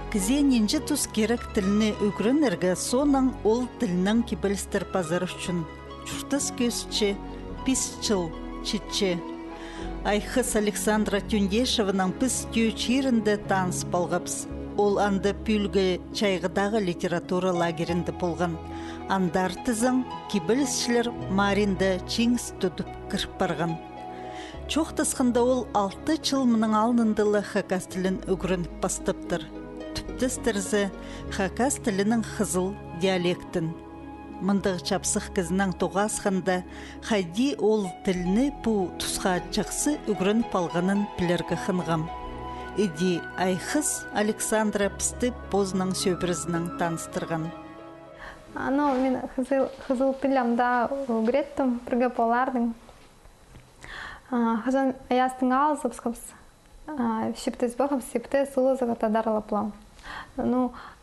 Кізенінжі тұс керек тіліне үгірінерге соның ол тілінің кебілістер пазар үшін. Чұртыс көсче, писчыл, читче. Айхыс Александра Түндешевінің піс түйчерінде таныс болғапс. Ол анды пүлгі чайғыдағы литература лагерінде болған. Андар тізің кебілісшілер Маринді чиңс тұдып кіріп барған. Чоқтысқында ол 6 чылмының алнындылы хакас тілін үгірініп бастыптыр. Түптістірзі хакас тілінің қызыл диалектін. Мұндығы чапсық кізінің тоғасқанда хайди ол тіліні бұ тұсқа жақсы үгірініп алғанын білергі қынғам. Иди Айхыс Александра пісті позның сөбірізінің таныстырған. Мен қызыл тілімді үгіреттім, бірге болардың. Хажан аястың алысып скапс, шептіз бақып, септі сұлызыға тадарылаплам.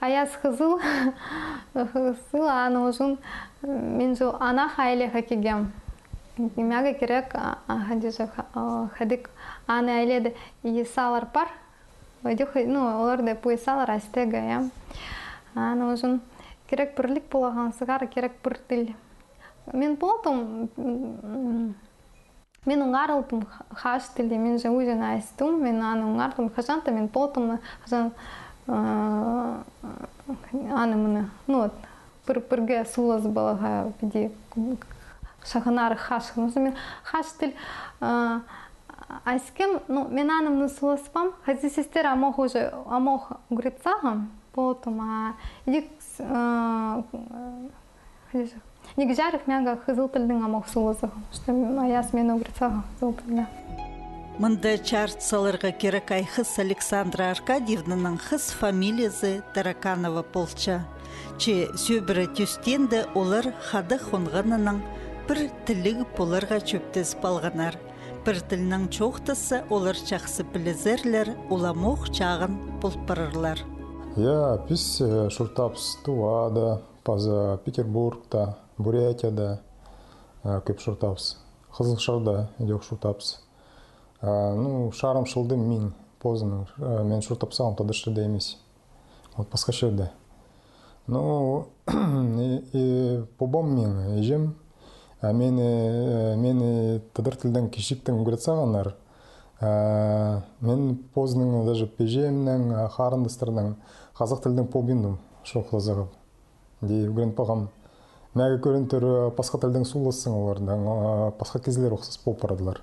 Аяс қызыл, аны ұжын, мен жыл ана хайлы хакегем. Мәгі керек, хадик аны айледі есалар бар. Оларды пойсалар астега. Аны ұжын керек бірлік болаған сығары, керек бір тіл. Мен болдым, мен ұңарылдым хаш тілде, мен же өзен айстым, мен аны ұңарылдым хажанта, мен болдым хажан аны мұны, бірге сұлыз балаға біде шағынары хаш. Мен хаш тіл айскем, мен анымны сұлыспам, хазисестер амох ұғырытсағым болдым, Неге жарық мәңгі қызыл тілдің амақ сұлызығы, что аяс мені ұғыртсағы қызыл тілді. Мұнда чартсаларға керек Айхыс Александра Аркадьевнаның қыз фамилиясы Тараканова полча. Че сөбірі түстенді олар хады қонғанының бір тілігі поларға чөптіз балғанар. Бір тілінің чоқтысы олар чақсы білізерлер, оламоқ чағын полпарырлар. Піс шұртапс туада, паза Петербургта, Бурятияда көп шұртапс. Қызылшарда едек шұртапс. Шарым шылды мен позының, мен шұртапсағым тадыршыда емес. Басқа шерді. Побам мен ежем, мені тадыр тілдің кешіктің үгіретсағанар. Мен позының даже пежемнің, қарындыстырның қазақ тілдің побиндім шоқлазығып. Үгірен пағам. Мәгі көрінтір пасқа тілдің сұлысың олардың, пасқа кезілер оқсыз болып парадылар.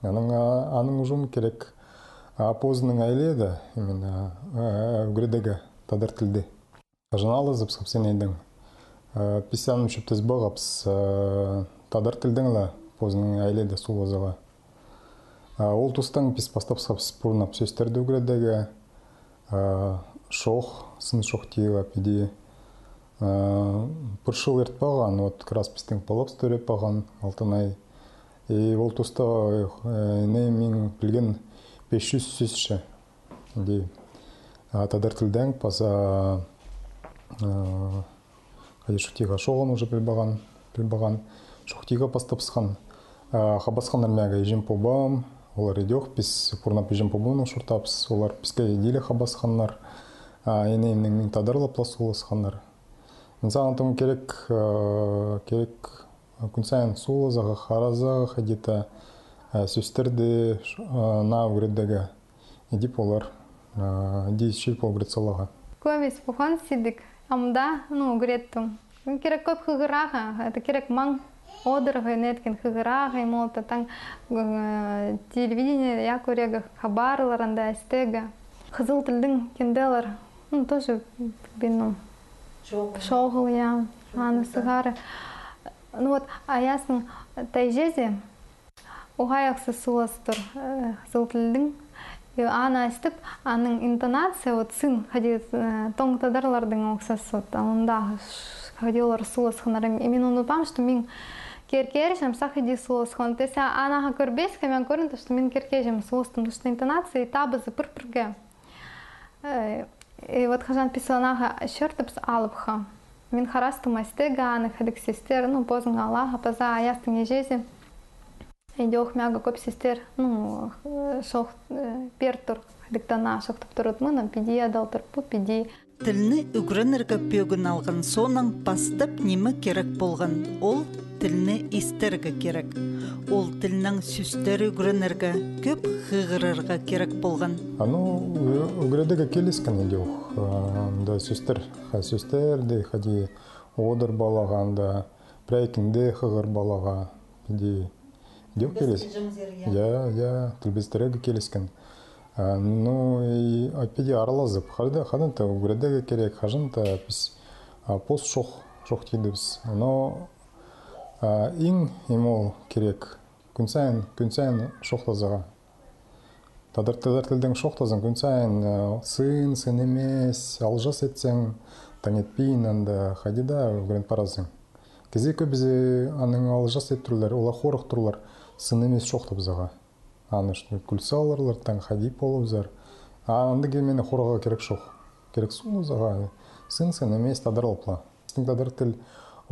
Аның ұжым керек позының айледі, үгіредегі тадыр тілді. Жаналы зыпсып сен едің. Писаным шөптіз бағапс тадыр тілдіңілі позының айледі сұлызыға. Ол тұстың пис бастапсапс бұрынап сөстерді үгіредегі шоқ, сын шоқ тейіға педе. Пұршыл ерт баған, крас пістің палап стөреп баған алтынай. Ол тұста мен білген 500 сөзші. Тадар тілдің паса шоқтиға шоғын ұжы білбаған. Шоқтиға пастапсқан. Қабасқандар мәгі ежім побам. Олар едеуқ, біз пұрнап ежім побуының шұртапс. Олар бізге еделі қабасқандар. Енейімнің тадарлы пласулысқандар. Мен сағантым керек күн сайын сұлызаға, қаразаға қадеті сөстерді на үгіредегі едіп олар шел по үгіретсалаға. Көмес бұған седік, амда үгіреттім. Керек көп қығыраға, это керек маң одырғы неткен қығыраға, емолта таң телевидение я көрегі хабарларында әстегі. Қызыл тілдің кенделер, тоже бенім. Шоғыл, аны сығары. Аясың тәйжезе, оғаяқсы сұластыр қызыл тілдің. Аны әстіп, аның интонация, сын, тоң тадарлардың оқсасы, ондағы қадилар сұласқанар. Мен ұнытпам, что мен керкерішім сақыди сұласқан. Тесе анаға көрбес, мен көрінді, что мен керкерішім сұластым, что интонация табызы бір-бірге. Хажан писанаға шертіпс алыпқа. Мен харастым астега, аны хадик сестер, позың Аллаға, паза аястың ежезе. идеох мяга көп сестер, ну, шох пертур, диктана шохтап турут мына пиди адалтыр пу пиди. Тілні үгренерге пөгін алған соның бастап немі керек болған. Ол тілні истерге керек. Ол тілнің сүстер үгренерге көп ғығырырға керек болған. Үгредеге келескен идеох. Да сүстер де хади одыр балағанда, прәйкінде ғығыр балаға пиди. Идеох келес. Я, тілбестереге келескен. И опять аралазып, хадан-то үгредеге керек, хажан-то біз пост шоқ тейдібіз. Но ең емол керек, күн сайын шоқтазыға. Тадар тілдің шоқтазын күн сайын сын емес, алжас етсең, таң етпейін, анда хадида үгрен паразың. Кезе көбізе аның алжас еттірлер, ола қорық тұрлар, сын емес шоқтабызыға. Анышты күлсі алырлар, таң хадип олыбызар. Анды келмені қораға керек шоқ. Керек сұлызаға. Сын емес тадар алпла. Сінің тадар тіл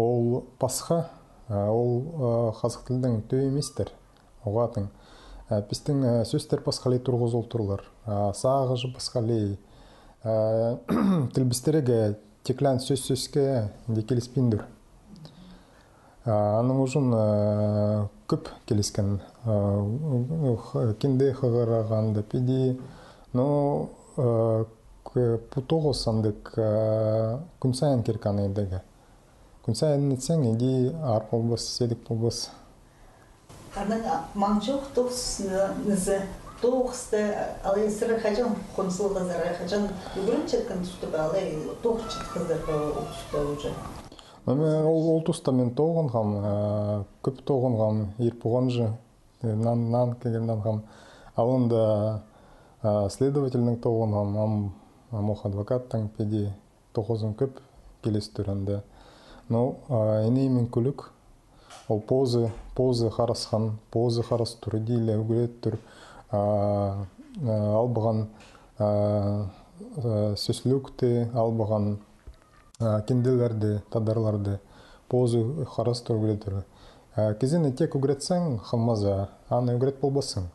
ол пасха, ол қазық тілдің төй еместер. Оғатын. Пістің сөстер пасхалей тұрғыз ол тұрлар. Сағыжы пасхалей. Тілбістереге теклән сөз-сөзге декелеспендір. Аның ұжын көп келескен кенде қығырағанды пиди, но путоғыз андық күн сайын керканы едігі. Күн сайын етсең, еди ар болбыз, седік болбыз. Аның маңчоқ тоғысынызы, тоғысты, алай сыры қажан, қонсылға зары қажан үгірін четкен тұстығы, алай тоғыз четкіздіргі ұтысты ұжы. Ол тұста мен тоғынғам, көп тоғынғам, ерпуған жы, нан кегендан ғам. Алында следовательдің тоғынғам, амох адвокаттың педи тоғызын көп келес түрінді. Но енеймен күлік, ол позы қарасқан, позы қарас түрі дейлі, үгірет түр, албыған сөслікті, албыған кенделерді, тадарларды, позы қарас тұр үгіретір. Кезені тек үгіретсің, қылмаза, аны үгірет болбасың.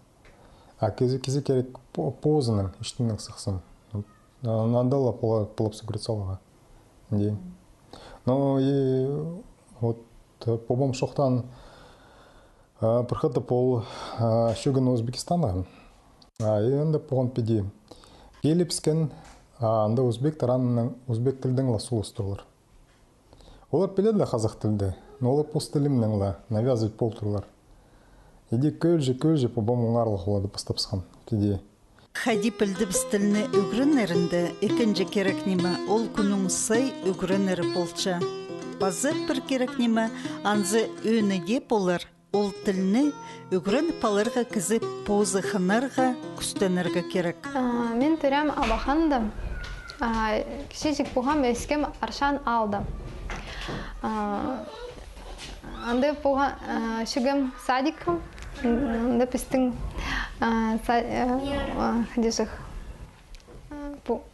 Кезі керек позының, іштінің сықсын. Надала полапсы үгірет салыға. Но побом шоқтан пырхыты пол шүгін Өзбекстанға. Енді поған педи келіпскен, анда өзбек тілдің ласулыс тұрлар. Олар біледі қазақ тілді, но олар пост тілімнің навязывать пол тұрлар. Еди көлжі побом оңарлық олады постапсқан. Хади пілдібіс тіліні үгірінерінде екінші керек неме ол күнің сай үгірінері болча. Базы бір керек неме анзы өні деп олар. Ол тіліні үгірін палырға кізі позы қынарға күстенерге керек. Мен түрем абақанды. Кішечік бұғам өскем аршан алды. Анда бұға шүгім садикым. Анда пістің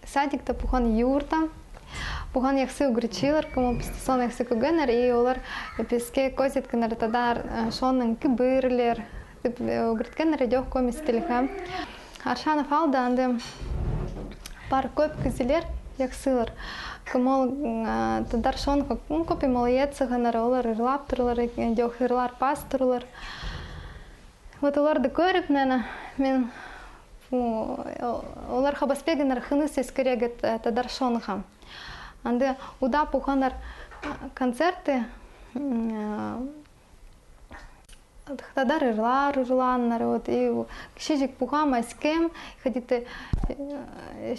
садикта бұған юрта. Бұған яқсы үгірчилер, кому пісті сон яқсы күгенер, и олар піске көзеткенер тадар шонның кібірлер. Үгірткенер едеуқ көместілігі. Аршанов алды анды пар көп кізілер, яқсылар. Кымол тадар шонға көпі молаетсығанар, олар ырлап тұрлар, едеуқ ырлар пас тұрлар. Вот оларды көріп, мен олар қабаспегенер қыныс ескерегет тадар шонға. Анды уда пуханар концерты тадар ырланнар, вот и кишежик пухама скем ходите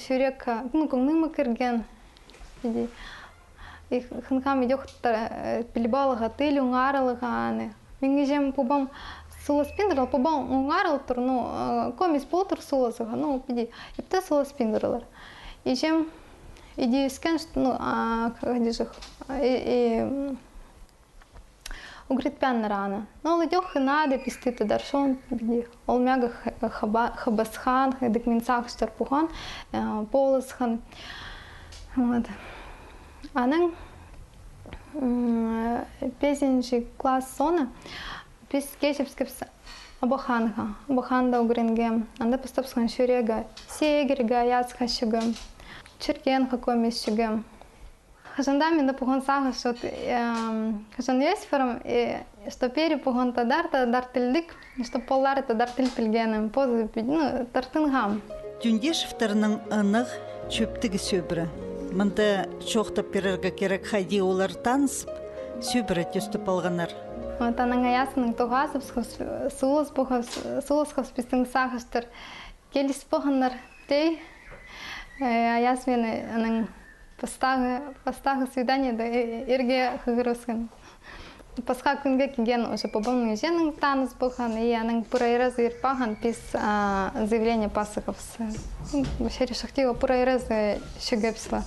шурек көңнүмө кирген и хынкам идёк пилбалыга тыл уңарылыганы меңежем пубам суласпиндырал пубам уңарыл тур, ну комис полтур суласыга, ну пиди ипте суласпиндырлар ижем иди искен, ну угритпянна рана. Но ол идёх хынады пистыты даршон биди. Ол мяга хабасхан, декменцах штарпухан, полысхан. Вот. Аның песенші класс сона, пис кешепскеп Абаханда угренгем, анда постапскан шурега, сегерга, яцхашыга, черкенха комишыга. Хажанда мен да погон сага, что хажан есть форм, что пери погон тадар тилдик, что полар тадар тил пилгенем, позы ну тартынгам. Түндешевтернең ынык чөптеге сөбірі. Мында чоқта перерге керек хайди олар танысып, сөбірі төстіп алғанар. Таның аясының тоғасып, сулыс спистің сағыштыр. Келіс бұғынар дей, аяс мені постағы свиданияда ерге қығырысқан. Пасқа күнге келген уже побылның женің таныс бұған, и аның пұрайразы ерпаған пис заявление пасықывсы. Шәрі шақтиға пұрайразы шүгепсіла.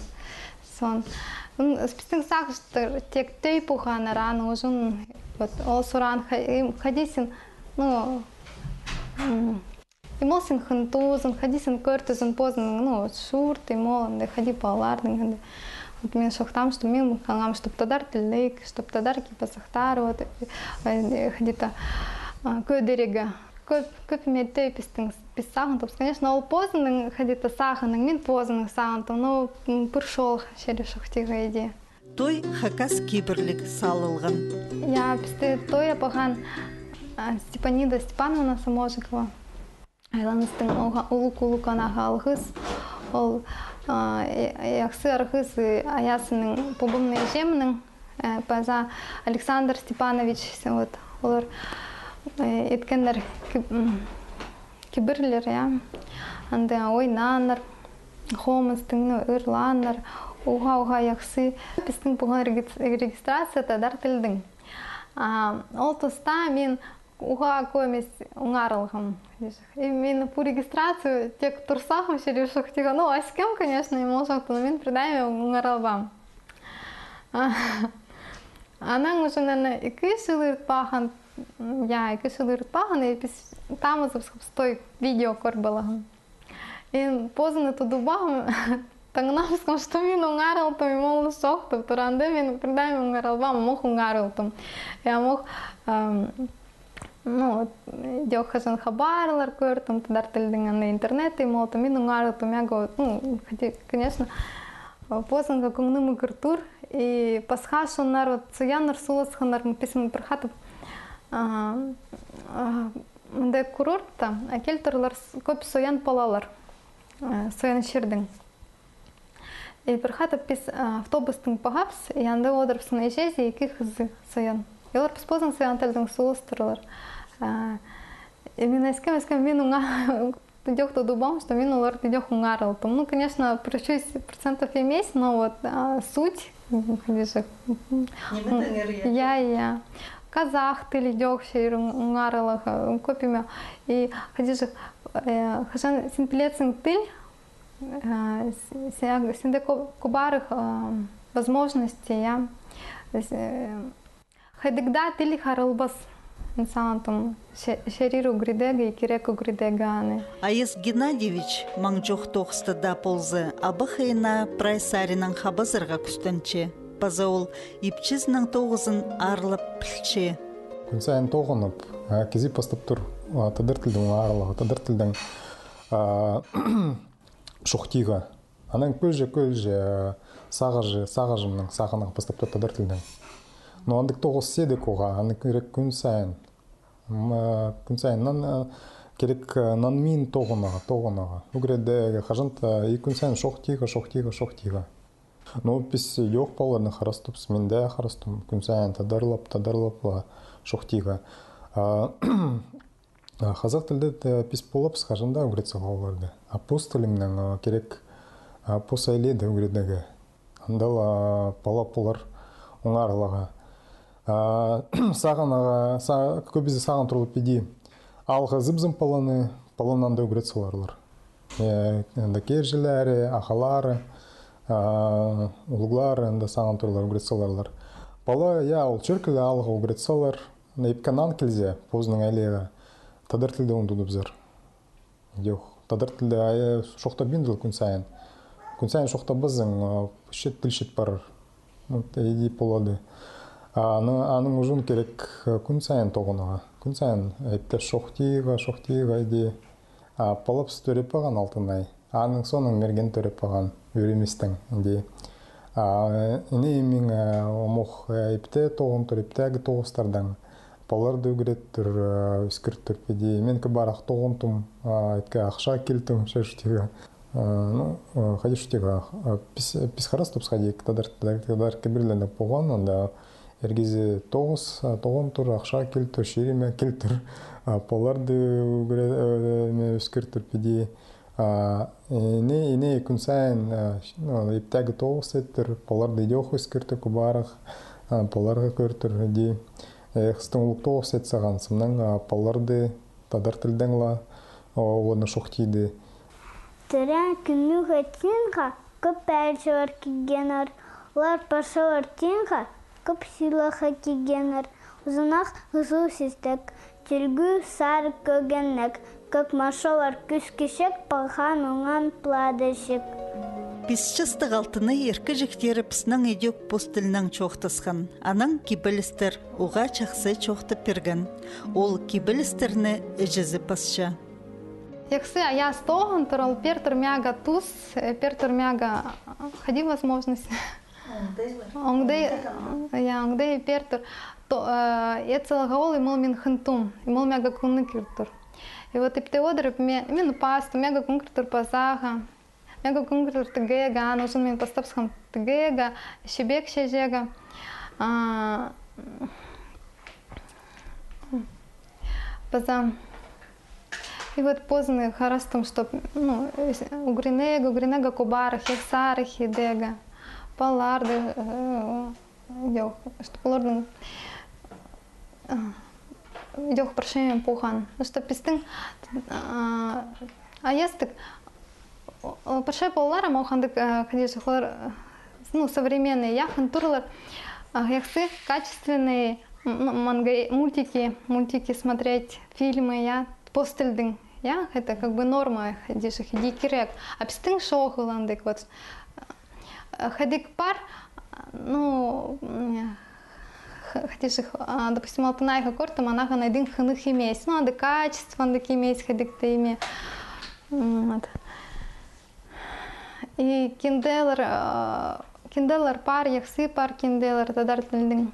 Спистің сағыштыр тек тей бұған араны ұжын ол суран хадисин, ну, имолсин хантузын, хадисин көртізін позын, ну, шурт, имол, хади палардың. Вот мен шохтам, что мен қалам, чтоб тадар тилейк, чтоб тадар кипасахтар, вот, хадита көдерега. Көп меттей писағын, топс, конечно, ол позының хадита сағының, мен позының сағын, но пыршол шері шохтиға еде. Той хакас киберлік салылған. Я пісті той апаған Степанида Степановна Саможикова. Айланыстың улук-улуканаға алғыз. Ол яқсы арғыз аясының побымның жемінің. База Александр Степанович, олар еткендер кибірлер, анды ойнаныр, хомыстың ұрланыр, уға яқсы. Біздің бұған регистрация тадар тілдің. Ол тұста мен уға көмес ұңарылғым. Мен по регистрацию тек тұрсақым шері шоқтиға. Ну, аскем, конечно, не можақты, но мен придаем ұңарылбам. Анаң ұшын 2 жыл ұртпаған, я 2 жыл ұртпаған, и тамызып стой видео көрбалығым. И позаны тұдубағым, таңнамызғым, что мен ұңарылтым, и молы соқтым, тұранды мен придаем ұңарылбам, мох ұңарылтым. Я мох, ну, дек хажан хабарлар көртім, тадар тілдің интернет, и молты мен ұңарылтым, я говорю, ну, конечно, позанға көңнімі күртур, и пасхашын народ, цуяныр суласқанар, писмен бірхатып, мында курортта, келтірлар көп соян палалар, соян шердің. И бірхатып пис автобустың пағапс, и анда одырпсын ежезе 2 қызы соян. И олар піспозын соян тілдің суластырылар. И мен әскем, мен ұңа дёк дубам, что мен олар дёк ұңарылтым. Ну, конечно, прощусь процентов емес, но вот суть, я. Казах тілі дёк шейр ұңарылығы көпіме. И хадижы, хажан сен білетсің тіл, сенде кубарых возможностей, я. Хайдыгда тілі харылбас. Инсантом шериру гридега и киреку гридеганы. Аис Геннадьевич маңжоқ тоқстыда ползы абықайына прайсаринан хабазырға күстінче. База ол ипчізнің тоғызын арылып пілче. Күн сайын тоғынып, кезі постып тұр, тадыр тілдің арылығы, тадыр тілдің шоқтиға. Анан көже сағажымның сағынығы постып тұр тадыр тілдің. Но андық тоғыз седек оға, андық керек күн сайын. Күн сайын керек нан мин тоғынаға. Үгіреді қажынта күн сайын шоқтиға. Но біз йоқ баларны қарастыпс, мен де қарастым. Күн сайын тадарылап шоқтиға. Қазақ тілді пис болапс қажында үгіретсіға оларды. Пос тілімнің керек пос айледі үгіредігі. Андал палап олар оңарылаға. Сағанаға, көбізі саған тұрылып еді. Алға зыбзым паланан да үгіретсіларлар. Кержілері, ақалары, ұлғылары саған тұрылар үгіретсіларлар. Пала, ол черкілі алға үгіретсілар. Епканан келзе, позының әлеға. Тадар тілді оңдудыбзар. Тадар тілді шоқта бенділ күн сайын. Күн сайын шоқта бізің тілшет барыр. Еди болады. Аның ұжын керек күн сайын тоғынаға. күн сайын әйтті шоқтиға де полып төреп баған алтынай. Аның соның мерген төреп баған өреместің. Ине емін омық әйіпті тоғын төрептәгі тоғыстардан поларды үгіреттір, үскірттір педе. Мен барақ тоғын тұм, әйткі ақша келтім шәшітіға. Қадешітіға писқарас тұпс қадек, тадар кебірлені болған, онда әргізі тоғын тұр, ақша келтір, шереме келтір, поларды үскірттір педе. Ине күн сайын ептәгі тоғыс еттір, поларды идеох үскірті күбарақ, поларға көртір. Қыстың ұлық тоғыс етсаған, сымнан поларды тадар тілдіңла, оны шоқтиды. Түрен күнні өтсенға көп әлшілер кегенер, олар паршалар тенға көп силаға кегенер. Ұзынақ ұзу сестек, тілгі сары көгеннек, көп маршалар күш-кешек паған оңан пладешек. Писчыстық алтыны еркі жіктері піснің едек постілінің чоқтысқан. Аның кибілістер уға чақсы чоқты перген. Ол кибілістерні әжізі пасша. Яксы я стоган турал пертур мяга туз, пертур мяга ходи возможность. Оңдей пертур. Ецелгаол и мол мин хынтум, и мол мяга кунны киртур. И вот ипте одырып мен пасту мяга кункиртур пазаха. Мяга кункиртур тыгега, нужен мен постапсхам тыгега, щебек щежега. Паза. И вот поздно харастом, что угринега кубара, хексара, хидега, паларды, что паларды, идёх прошением пухан. Ну что пистын, ястык, прошей палара мохандык, конечно, современные яхан турлар, яксы качественные мультики смотреть, фильмы, я постельдың. Я, это как бы норма, ходишь, иди кирек. А пистың шоғыландык, вот. Ходик пар, ходишь, допустим, алтынайға көртім, анаға найдың хынық емес. Ады качествандық емес, ходикті еме. И кинделер пар, яқсы пар кинделер, тадар тілдің.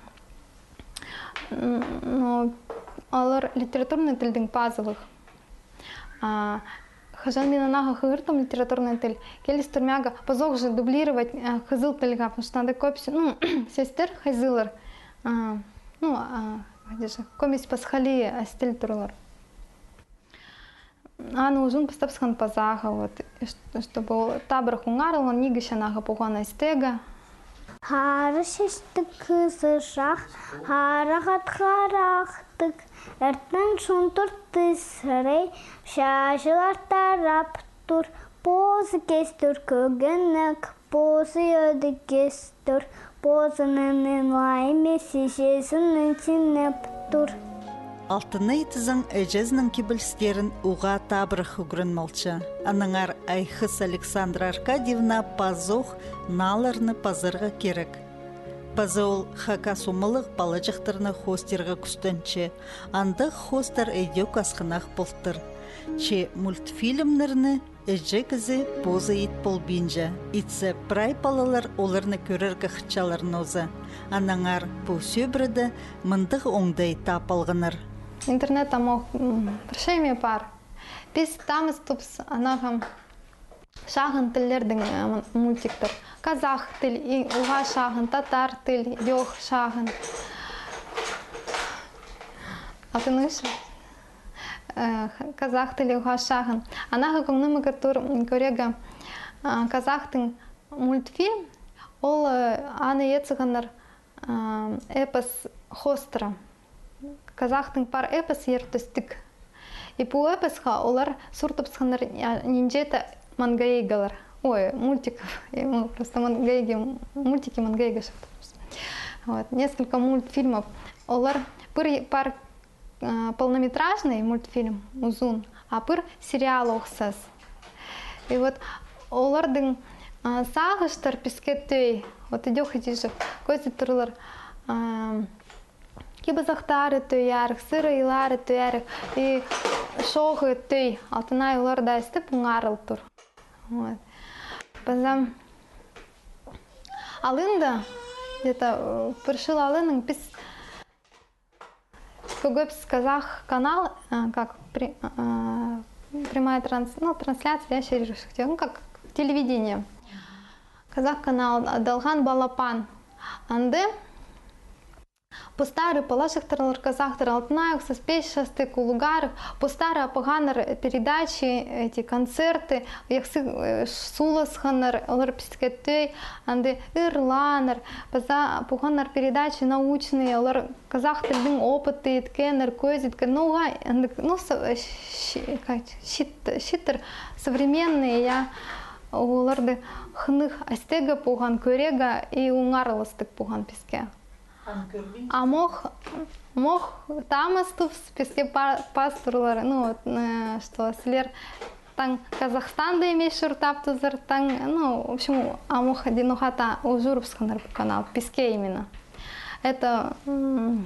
Алар литературный тілдің базовых. Хажан мен анаға хығыртым литературный тіл. Келіс түрмяға позоқ же дублировать хызыл тілға, потому что надо көпсі, сестер хызылар. Комис пасхали стиль турлар. Аны ужун постапсхан пазаға, вот, чтобы табыр хуңарыл, он нигіш анаға пуғана стега. Хары шештік кызы жақ, харағат харақтық, әрттің шунтур тысырай, шашылар тарап тұр, позы кестір көгінік, позы өді кестір, позының лайме сешесінің тінеп тұр. Алтыны итізің әжезінің кебілістерін уға табырық үгірін малча. Аныңар Айхыс Александра Аркадьевна пазоқ наларны пазырға керек. Пазы ол хака сумылық бала жақтырны хостерға күстінші. Андық хостер әйдек асқынақ болтыр. Че мультфильмнерні әжегізі позы ит болбинжа. Итсе прай балалар оларны көрергі қычаларын озы. Аныңар бұл сөбірді мындық оңдай тапалғыныр. Интернет мог прошение пар. Біз там ступс анағам шағын тілдердің мультиктер. Казах тіл, уға шағын, татар тіл, йоқ шағын. Алтынышы? Казах тіл, уға шағын. Анаға көңнімі көреге казахтың мультфильм, ол аны ецігінір эпос хостра. Казахтың пар эпос ертістік. И по эпосқа олар сұртыпсқаныр нинджета мангайгалар. Ой, мультиков. Мы просто мультики мангайга шықтырмыз. Вот. Несколько мультфильмов. Олар пар полнометражный мультфильм узун, а пар сериал оқсас. И вот олардың сағыштар пискеттей. Вот идех етеші көзі тұрлар кебазақтары төйәрік, сырыйлары төйәрік, и шоғы төй, алтынай оларда істіп ұңарыл тұр. Базам алында, где-то пришел алының, біз Көгөпс казах канал, как прямая трансляция, как телевидение. Казах канал Далган Балапан. Анды постары палашықтарлар казахтар алтынайық, соспешасты кулугарық, постары апағанар передачи, эти концерты, яқсы суласханар, олар пискеттой, анды ирланар, база апағанар передачи научные, олар казах тілдің опыты еткенер, көз еткен, щиттер современные, я оларды хынық астега пуган, көрега и уңарылыстык пуган писке. А мох тамаступ списке пасторлар, ну, что слер там Казахстанда имеешь шуртаптузар, там, ну, в общем, а мох одинохата ужурбсканар канал, писке именно. Это, ну,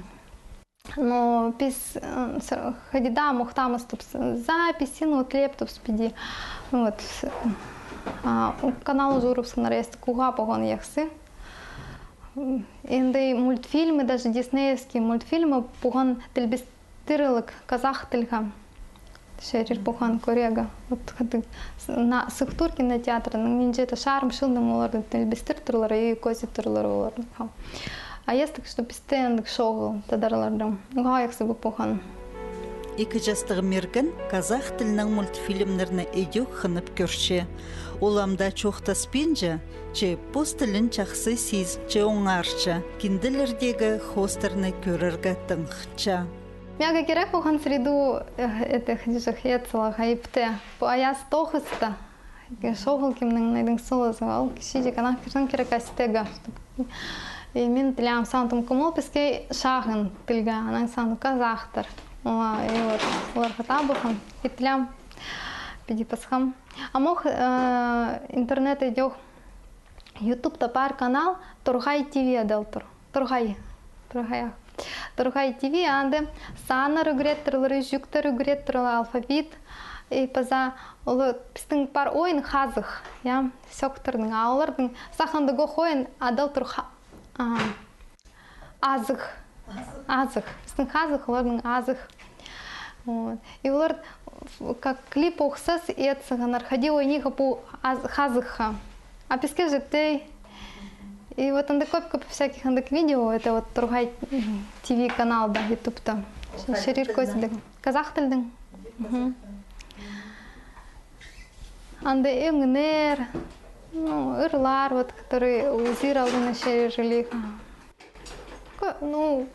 пис, ходида мох тамаступ записи, ну, тлептуп спиди, вот. Канал ужурбсканар есть куга погон яхсы. Инды мультфильмы, даже диснеевские мультфильмы, пуган телбестырылык казах тылга, шерир пуган корега. Вот на сыктур кинотеатр, нинже это шарм шылдым оларды телбестыр турлары и кози турлары оларды. А есть так, что пистендик шоу тадарлардым. Гаяк бы пуган. Екі жастығы мерген казах тілінің мультфильмдеріне өйдек қынып көрші. Оламда чоқта спенжі, че постілін чақсы сезіпче оңарча, кенділердегі хостерны көріргі тыңқча. Мяга керек оған среду этих ецелах айыпты. Аяс тоқысты. Шоғыл кемнің найдың солызы. Ал кішейдек анақ кердің керек әстегі. И мен тілям сантым кумыл піске шағын тілге, анан сантым казахтар. Олар хата бұқын, итлям, пиди пасхам. А мох интернет идех YouTube-та бар канал Тургай ТВ дел тур. Тургай ТВ, анды санар үгреттірлері, жүктір үгреттірлі алфавит. И паза олы пістің пар ойын хазық, сөктірдің. А олардың сақанды гоқ ойын адал тур азық. Азық. Біздің хазық, олардың азық. И олар, как клип оқсас етсіғанар, хади ойниға по хазыққа. А песке же ты. И вот анда көп всяких андак видео, это вот Тургай ТВ канал, да, YouTube-та. Шерир көзілдің. Казах тілдің. Анда өңінер, ырлар, вот, которые узиралды на шерир. Ну,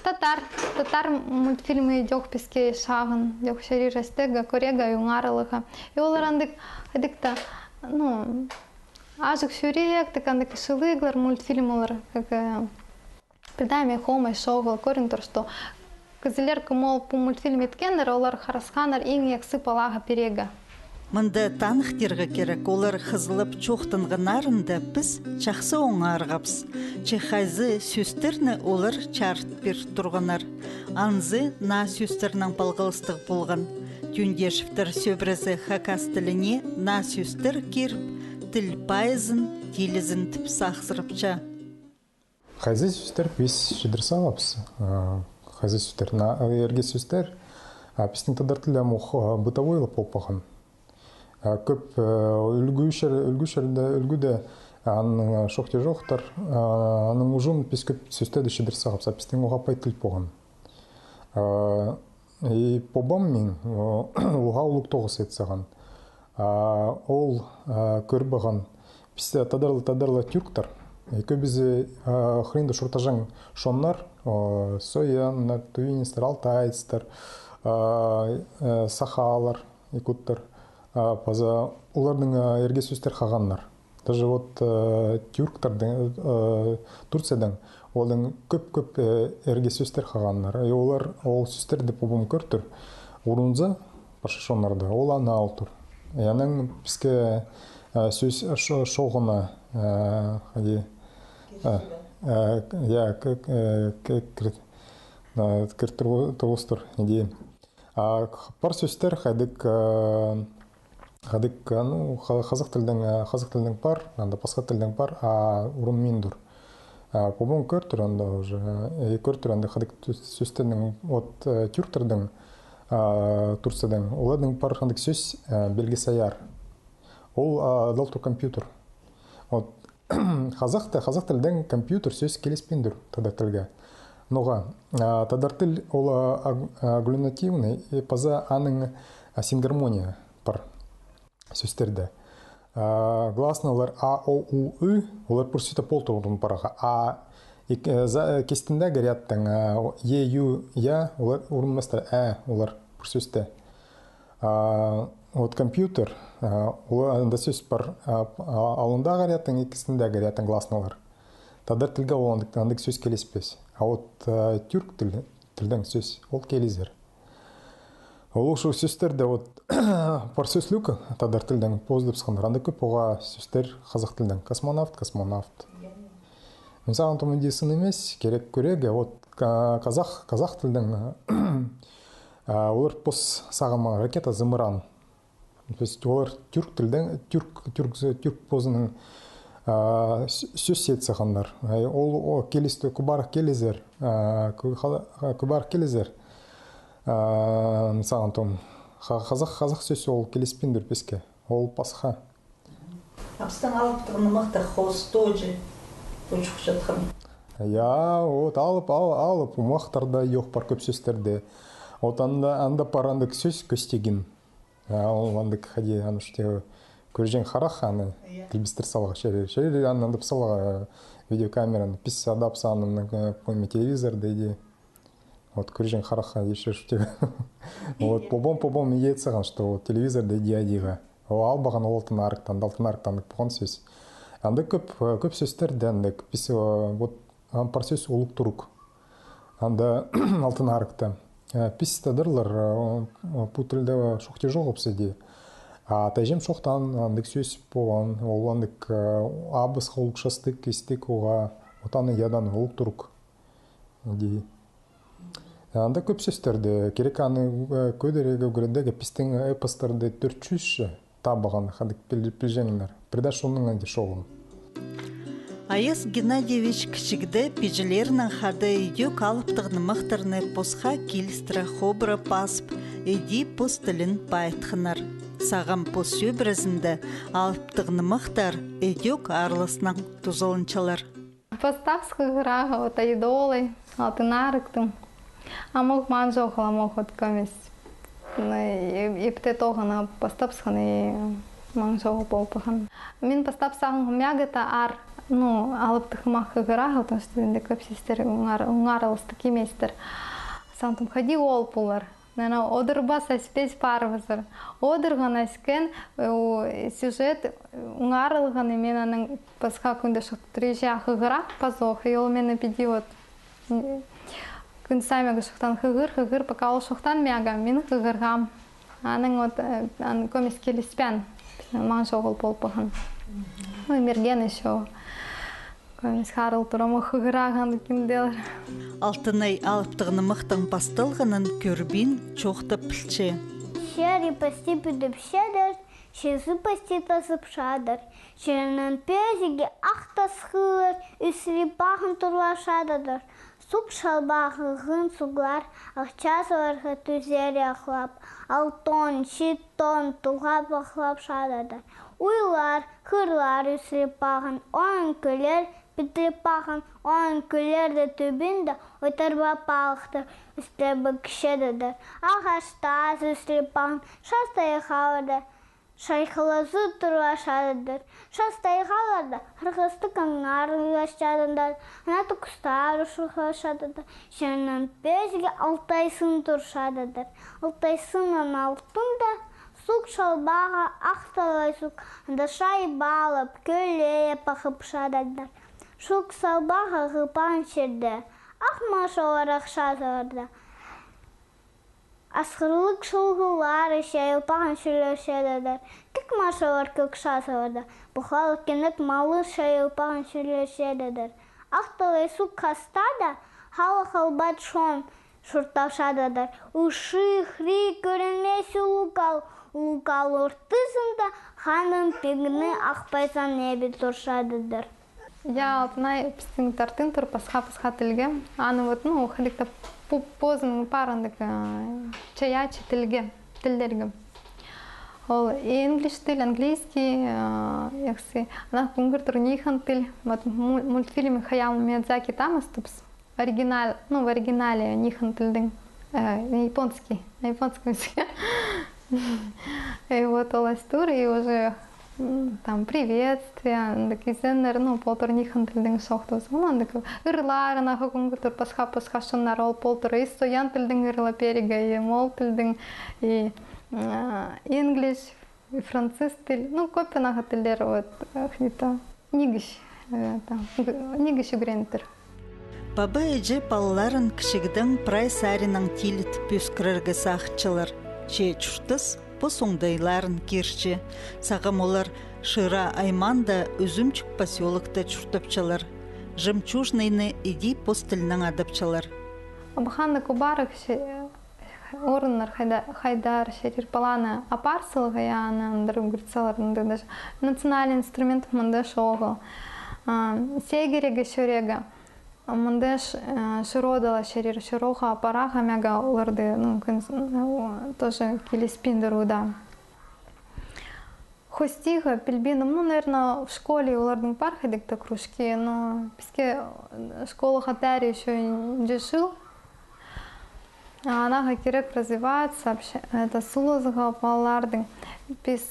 татар мультфильмы идёк песке шагын, идёк шерир астега, корега и уңарылыға. И олар андык-та, ну, ажық шүрек, так андык шылыглар мультфильмылар, как предаме хомай шоғыл, көрін тұр, что кізілер кымол по мультфильм еткендер, олар харасханар ең ексы палаға перега. Мында танықтырға керек, олар қызылып чоқтынғынарында біз чақсы оңарғапс. Чехайзы сөстерні олар чарт бір тұрғынар. Анзы на сөстернің балғылыстық болған. Түндешіптір сөбірізі хакас тіліне на сөстер керіп, тіл пайызын, телізін тіп сақсырыпча. Хайзы сөстер біз жидырсалапс. Хайзы сөстер, на ерге сөстер, пістің тадар тілі мұқ бұтавойлы попаған. Көп үлгүдө анын шокте жоктор, анын ужун биз көп сөздөрдү шидирсагап, биздин ого пайтыл болгон. И побам мен ого улуктогус этсаган. Ол көрбөгөн биз тадарла тюрктар. Көп биз хринде шуртажан шоннар, сояндар, туинистер, алтайцтар, сахалар, якуттар. Паза улардың ерге сөстер қағаннар. Даже вот Турциядан олардың көп ерге сөстер қағаннар. И олар ол сөстерді побым көртір. Урунза пашашонларда ол ана алтыр. Янын бізге сөз шоғына тұрғыстыр. Бар сөздер қадық қазақ тілдің бар, басқа тілдің бар, ұрын мендір. Побон көртір, қадық сөздердің түрктердің Турциядан, олардың бар қандық сөз белгісаяр. Ол далтыр компьютер. Қазақ тілдің компьютер сөз келеспендір тадар тілге. Ноға, тадар тіл ол аглюнативный, паза аның сингармония бар сөздерді. Гласналар А, О, У, Ү, олар пұрсүйті пол тұрғырын параға. Кестінде ғарияттың Е, Ю, Я, олар ұрынмастар олар пұрсүйті. Компьютер, анда сөз бар алында ғарияттың, кестінде ғарияттың гласналар. Тадар тілге оландық сөз келеспес. Түрк тілдің сөз, ол келезер. Ол ұшу сөздерді бар сөзлік тадар тілдің поздып сықандар. Анда көп оға сөздер қазақ тілдің. Космонавт. Мен саған тұмынде сын емес, керек көреге. Қазақ тілдің олар пос сағыма ракета зымыран. Олар түрк тілдің, түрк позының сөз сет сақандар. Ол келесті күбарық келезер. Саған тұм. Қазақ сөз ол келеспендір беске. Ол пасқа. Апстан алыптығыны мақтар қостойжы. Өчік жатқан. Алып мақтарда еқ бар көп сөздерде. Анда парандық сөз көстеген. Ол андық қаде анышты көржен қарақ аны тілбістір салға шерер. Андып салға видеокамераны пис адап санын пойме телевизор дейді. Көржен қараққа ешірштегі. Побом ет саған, что телевизор дейді адиға. Албаған олтын арықтан, далтын арықтандық бұған сөз. Анда көп сөздер дәндік. Par söz oluk turuk. Анда алтын арықта. Пис тадырлар путылда шоқте жоқ опсыды. Тәжем шоқтан андық сөз болған. Ол андық абыс қолық шастық, кестік оға отаны ядан олық турuk. Анда көп сөздерді. Керек аны көдерегі көріндегі пистің эпостарды 400 табаған қадық пілжеңінлер. Придаш оның әнде шоғын. Аяс Геннадьевич кішігді пежелерінің хады үйдек алыптығыны мұқтырны посқа келістірі хобры пасып, өйді пос тілін байтқынар. Сағам пос сөбірізінді алыптығыны мұқтар өйдек арлысының тұзылынчалар. Поставская игра, вот идолы, алтын арықтым. А мог манжоқыла мог от көмес. И пте тоғына поставсқаны манжоқы болпыған. Мен поставсағын мягыта ар. Алып тықымақ играға, потому что енді көп сестер ұңарылысты кеместер. Сантым ходи ол пулар. Одырба сәспес парвызыр. Одырған әскен сюжет ұңарылған мен аның басқа күнді шықтырежі ақығырақ пазоқ. И ол мені пиди вот күн саймегі шықтан қығыр, пока ол шықтан мяға, мен қығырғам. Аның вот көмес келеспен. Ман жоғыл болпығын. Мерген еще. Көмес қарыл тұрамы қығыраған кімделер. Алтынай алыптығыны мұқтың пастылғының көрбін чоқты пілче. Шері пасти підіп шедір, шезі пасти тасып шадыр. Шерінің пезіге ақта сқылыр, үсірі бағын тұрлашадыдыр. Сук шалбағығын суглар, ақчасыларға түзері ақлап, алтон, шиттон тұлғап ақлап шадыдыр. Уйлар, қырлар үсірі бағын, оның көлер, бітіріп бағын, оның көлерді төбінде өтірба палықтыр, үстірі кішедідір. Ағаштаз үсірі бағын, шастай қалырды, шайқылазы тұрлашадыдыр. Шастай қалырды, қырғысты қаңар ұлашадыдыр, анаты құстар ұшылашадыдыр. Шерінің безге алтайсын тұршадыдыр. Алтайсынын алтында сук шалбаға ақталай сук, анда шай балып, көле пақып шадыдыр. Шук салбаға ғыпан шерді, ақмашалар ақшадырды. Асқырлық шылғылары шайылпаған шүлешедідір. Кік машалар көк шасыларды. Бұқалық кенік малы шайылпаған шүлешедідір. Ақталай сук қастада, халы қалбат шон, шурташадыдыр. Уши, хри, көрінмесі лукал, лукал ортысында ханым пегіні ақпайсан небі тұршадыдыр. Я алтынай пістің тартын тұр пасха тілге. Аны вот, ну, халикта позын парандық чаячы тілдерге. Ол инглиш тіл, английский, яксы. Ана күнгір тұр нихан тіл. Вот мультфильмі Хаяо Миядзаки там ступс. Оригинал, ну, в оригинале нихан тілдің. Японский, на японском языке. И вот олась тур, и уже там приветствия, такие зеннер, ну, полтор нихан тілдің соқтыз. Онан такой ырлар, наху күнгір пасха шыннар ол полтор. И стоян тілдің ырла перега, и мол тілдің, и инглиш, и француз тіл. Ну, көпі наға тілдер, вот, где-то нигіш үгрентір. Баба эже балаларын кішігдің прай сарының тилит пөскіріргі сақчылар. Че чүштіс посоңдайларын керші. Сағым олар Шыра Айманда өзімчік поселокта чүртіпчылар. Жемчужныйны иди постылның адапчылар. Абханды кубарық орынлар хайдар шерир паланы апарсылығы яны андырым гүртсаларында даже национальный инструмент мында шоғы. Сегереге шөреге мындаш шыродала шерир шыроға апараға мяга оларды тоже келеспиндер уда. Хостиға пельбиным, ну, наверное, в школе олардың пархадикта кружки, но писке школа хатари еще не жил. Анаға керек развиваться, это сулызға балалардың. Без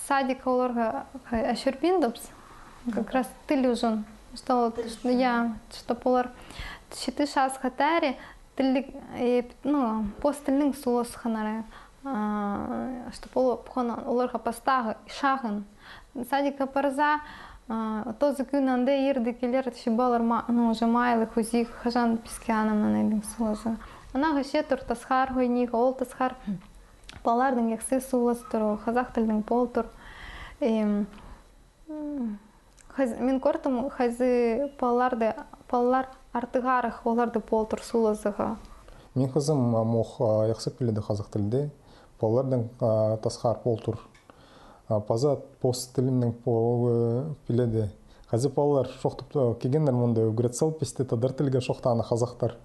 садика оларға әшірпиндіпс, как раз тіл ұжын. Что олар шеті шас хатари, ну, постілінің сулызғанары. Что оларға пастағы шағын. Садика парза, тозы күн анды ерді келер, шибалар уже майлы хузик, хажан писке анамнан әйдің сулызы. Анаға шетір тасхар хойниға, ол тасхар балардың ексі сулыз тұру, қазақ тілдің пол тұр. Мен көрдім, қазы балалар артығарық оларды пол тұр сулызыға. Мен қызым моқ яқсы піледі қазақ тілде. Балалардың тасхар пол тұр. Паза пост тілімнің піледі. Қазы балалар шоқтып кегендер мұнда үгіретсал песте тадар тілге шоқтаны қазақтар.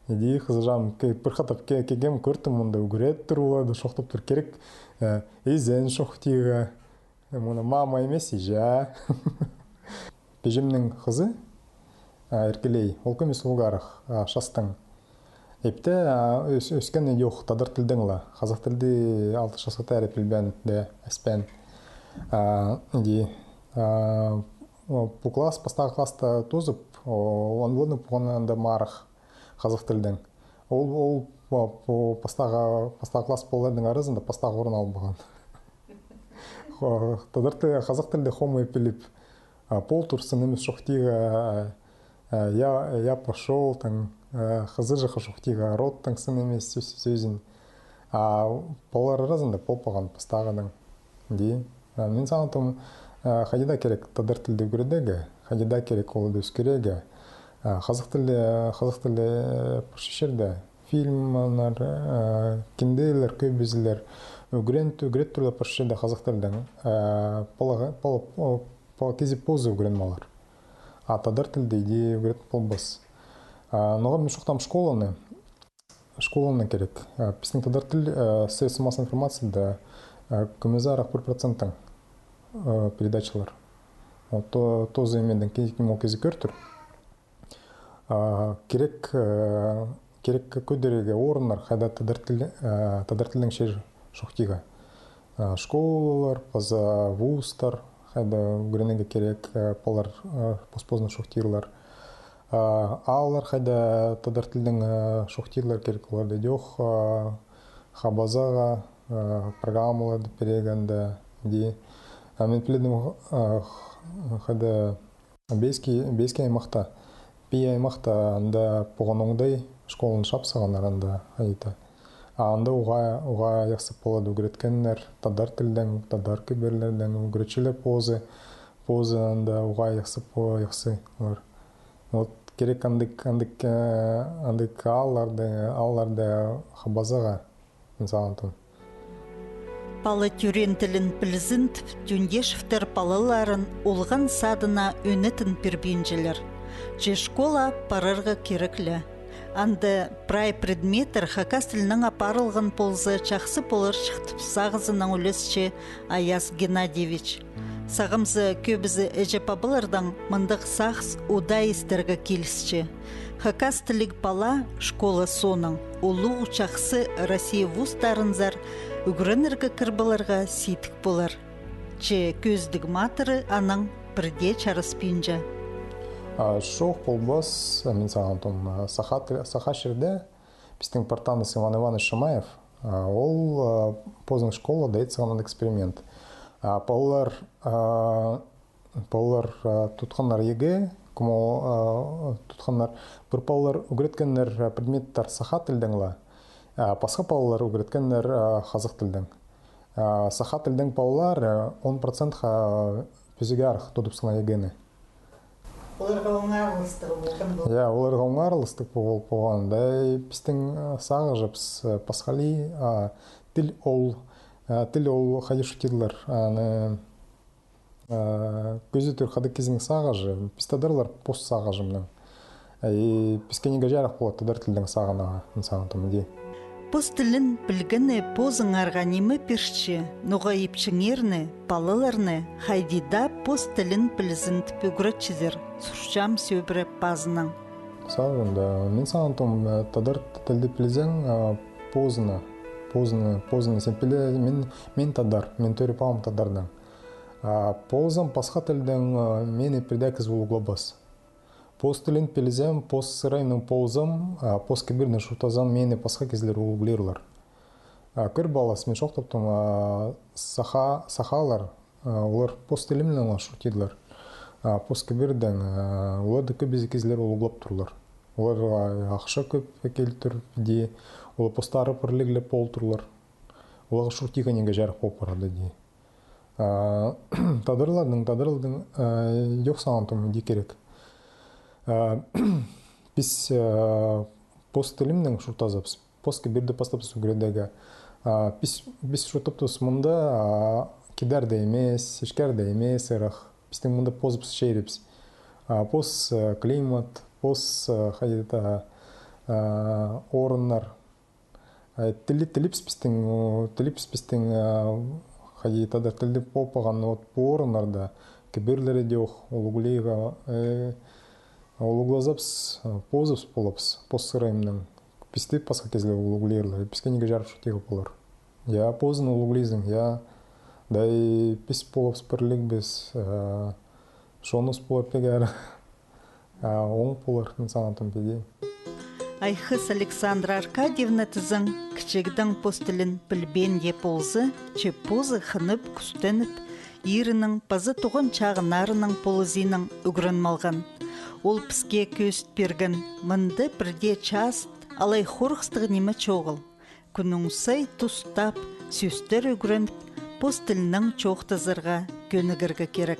Еди қызыжам пырхатып кегем көртім мұнда үгірет тұр олады, шоқтып тұр керек. Езен шоқтиға, мұны мама емес ежа. Пежемнің қызы әркелей, ол көмес ұлғарық шастың. Епті өскені жоқ тадар тілдіңла. Қазақ тілді 6 жасқа тәрі пілбән де әспән. Бұл класс, пастағы класста тозып, он болны бұғынында марық қазақ тілдің. Ол пастағы класс болардың арызында пастағы орын алып бұған. Тадар қазақ тілді хомы піліп пол тұрсын емес шоқтиға я пошел, қызы жақы шоқтиға роттың сын емес сөзін. Полар арызында пол бұған пастағының. Мен сағынтым қадида керек тадар тілді көрдегі, қадида керек олады өскерегі. Қазақ тілі пошешерді фильмлар, кенделер, көбізілер, үгірет түрлі пошешерді қазақ тілдің кезі позы үгірен малар. Тадар тілді иде үгірет болбас. Ноға мен шоқтам школаны керек. Пісің тадар тіл средства массовой информацияда көмезі арақ 1%-тың передачалар. Тозы емеден кем ол кезі көртір. Керек көдерге орынлар қайда тадар тілдің шер шоқтиға. Школалар, паза вузтар, қайда үгіренеге керек полар поспозны шоқтирлар. Алар қайда тадар тілдің шоқтирлар керек оларды жоқ. Хабазаға программаларды перегенді. Мен піледім қайда бейске аймақта. Бей аймақта анда поған оңдай школын шапсағанар анда айта. Анда оға яқсы болады үгіреткенлер, тадар тілдің, тадар көберлердің, үгіретшілер позы анда оға яқсы. керек андык алларды хабазага инсаантым. Палы тюрен тілін білзінт, Тюндешевтер палыларын олған садына өнетін пербенжелер. Же школа парырға кереклі. Анды прай предметер хакас тілінің апарылған ползы чақсы полыр шықтып сағызының үлесші Аяз Геннадьевич. Сағымзы көбізі әжепабылырдан мындық сағыз удай істерге келісші. Хакас тілік пала школа соның. Олу чақсы Россия вустарынзар үгірініргі кірбілерға сетік болар. Че көздік матыры аның бірде чарыспинжа. Шоқ болбас, мен сағантым, саха шерде, біздің партаныс Иван Иванович Шамаев, ол поздың школа дайт сағанан эксперимент. Паулар тұтқанлар еге, тұтқанлар бір паулар үгіреткенлер предметтар саха тілдіңла, пасқа паулар үгіреткенлер қазық тілдің. Саха тілдің паулар 10% пөзіге арық тұдыпсына егені. Оларға оңарлыстығы болған бұл? Оларға оңарлыстық болған. Біздің сағы жапс пасқали тіл ол қады шутидылар. Көзі түр қады кезің сағы жы. Біздадарлар пост сағы жымның. Бізкенеге жарық болады тадар тілдің сағынаға. Инсағынтым. Пост тілін білгіні позың арғанимы перші, нұға епчіңерні, палыларны, хайдида пост тілін білізінт пөгірітчізер, сұршам сөбірі базының. Сағын, да. Мен сағынтым, тадар тілді білізен позыны сен білі, мен тадар, мен төрі пағым тадардан. Позым пасқа тілдің мені предайкіз болу глобас. Пост тілін пілізем, пост сырайның ползым, пост кебірдің шутазам мені пасқа кезілер ұлғылерлар. Көр балас, мен шоқтаптым, сахалар, олар пост тілімнің шутиділер. Пост кебірдің, оларды көбізі кезілер ұлғылап тұрлар. Олар ақша көп келтір, де, олар постары пірліглі пол тұрлар. Оларға шутиға неге жарық болып барады, де. Тадырлардың жоқ сағантым де керек. Біз пост тілімнің шұртазапыз, пост кебірді пастапыз үгіредегі. Біз шұртаптыз мұнда кедарда емес, ешкарда емес, біздің мұнда позыпыз шейрепіз. Пост климат, пост орынлар. Тіліпс біздің тілді попаған орынларда кебірлері де олығылейға олуглазапс, позапс болапс, пост сырайымның. Бізді пасқа кезілі олуглерлер, бізге неге жарып шутегі болар. Я позын олуглизің, дай біз болапс бірлік біз, шонус болар пегер, оң болар, инсанатым пеге. Айхыс Александра Аркадьевна тізің кішігдің постілін білбен де ползы, че позы қынып күстеніп, ерінің пазы тұғын чағынарының полызының үгірін малған. Ол піске көст берген, мұнды бірде част, алай хорқстығы немі чоғыл. Күнің сай тұстап, сөстер үгірін, постілінің чоқтызырға көнігіргі керек.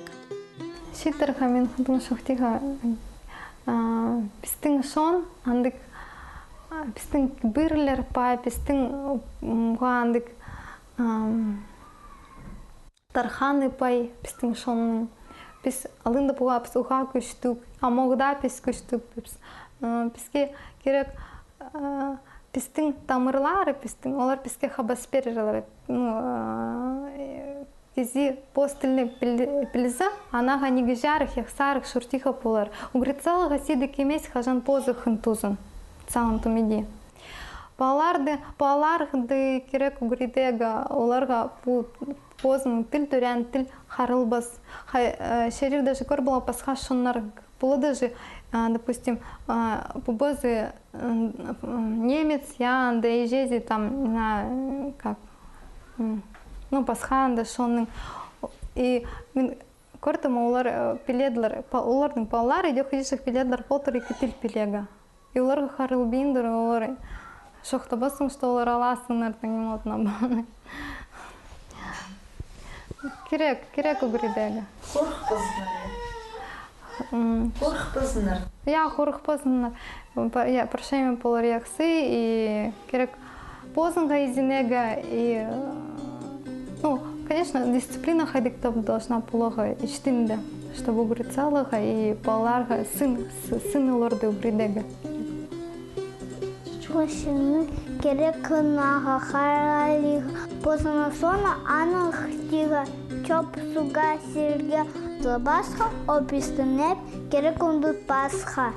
Шеттірға мен құдың шоқтиға біздің шон, андық біздің бірлер пай, біздің андық тарханы пай, біздің шонның. Біз алында бұға біз ұға көштік, амоғда біз көштік. Бізге керек біздің тамырлары, олар бізге қабас берілер. Кези пост тіліне білізі, анаға неге жарық, яқсарық, шұртиға болар. Угрецалыға седік емес қажан позы қын тұзын, сағын түмеде. Баларды керек угредегі, оларға бұл позының тіл түрен, тіл қарылбас. Шерир даже көр была пасха шоннар. Было даже, допустим, бубозы немец, я да ежези там, как, ну, пасха да шонның. И көртім олар пеледлер, олардың палар, идео ходишек пеледлер полтора кетил пелега. И оларға қарылбейіндір, олар шоқта басым, что олар аласынар, таңым отына баны. Керек угредегі. Қорықпасындар. Я қорықпасындар. Я прощаемый пол реакции и керек позднega изинега и ну, конечно, дисциплина хайдыктап должна полога иштинде, чтобы угрицалыга и баларга сын оларды угридега. Чушины керек кынага харалига поздно сона аных тига чоп суга сирге тлабасха опистынеп керек ундут пасха.